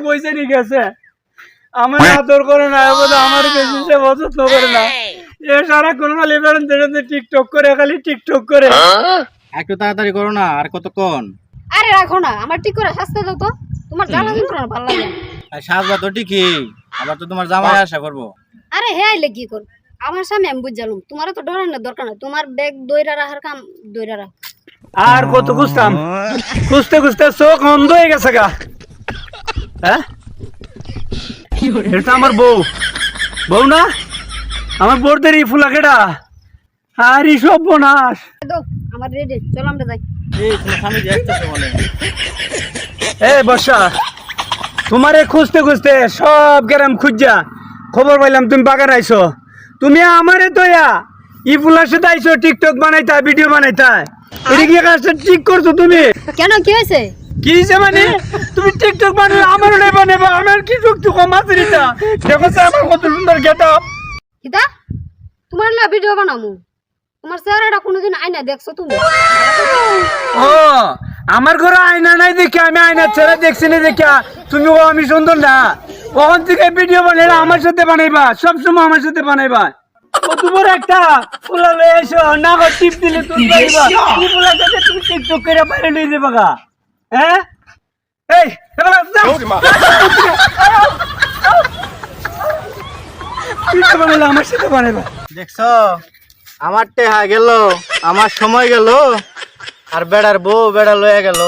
পয়সা নিয়ে গেছে, আমার আদর করে না, আমার বেশি সে যত্ন করে না। এ সারাক্ষণ খালি বেড়ান টিকটক করে, খালি টিকটক করে। একটু তাড়াতাড়ি করো না, আর কতক্ষণ? আরে রাখো না, আমার ঠিক করে শাস্তি দাও তো, তোমার জ্বালা যন্ত্রণা ভালো লাগে। আর সাজবা তো ঠিকই, আবার তো তোমার জামাই আশা করবো। আরে হে আইলে কি কর, আমার সামনে আমি বুঝালুম, তোমারও তো ডরানোর দরকার না, তোমার ব্যাগ দইরা রাখার কাম দইরা রাখ। আর কত খুঁজতাম, খুঁজতে খুঁজতে চোখ অন্ধ হয়ে গেছে গা। হ্যাঁ, এটা আমার বউ, বউ না? আমার বোরদের এই ফুলা কেডা? আর এই সব বোনাস। দাও আমার রেডি, চল আমরা যাই। এই তোমার স্বামী যে আসতেছে বলে। এ বর্ষা, তোমারে খুঁজতে খুঁজতে সব গ্রাম খুঁজা খবর পাইলাম তুমি বাগান আইছো। তুমি আমারে দয়া ই ফুলার সাথে আইছো টিকটক বানাইতা, ভিডিও বানাইতা। এটা কি কাজটা ঠিক করছো তুমি? কেন কি হয়েছে? কি হয়েছে মানে? তুমি টিকটক বানালে আমারও নেই বানাবো, আমার কি শক্তি কম আছে? রিতা দেখো তো আমার কত সুন্দর গেটআপ। কিতা তোমার লা ভিডিও বানামু? তোমার চেহারাটা কোনোদিন আয়না দেখছো তুমি? ও আমার ঘরে আয়না নাই দেখে আমি আয়না ছেড়ে দেখছি না দেখা তুমি ও আমি সুন্দর না? কখন থেকে ভিডিও বানাইলে আমার সাথে বানাইবা, সবসময় আমার সাথে বানাইবা। কত বড় একটা ফুলা লয়ে এসো না, গো টিপ দিলে তুমি পাইবা। কি ফুলা সাথে তুমি টিকটক করে বাইরে লয়ে যাবা গা? হ্যাঁ এই এবার যাও। ভিডিও বানাইলে আমার সাথে বানাইবা। দেখছো আমার টেহা গেল, আমার সময় গেল, আর বেড়ার বউ বেড়া লয়ে গেল।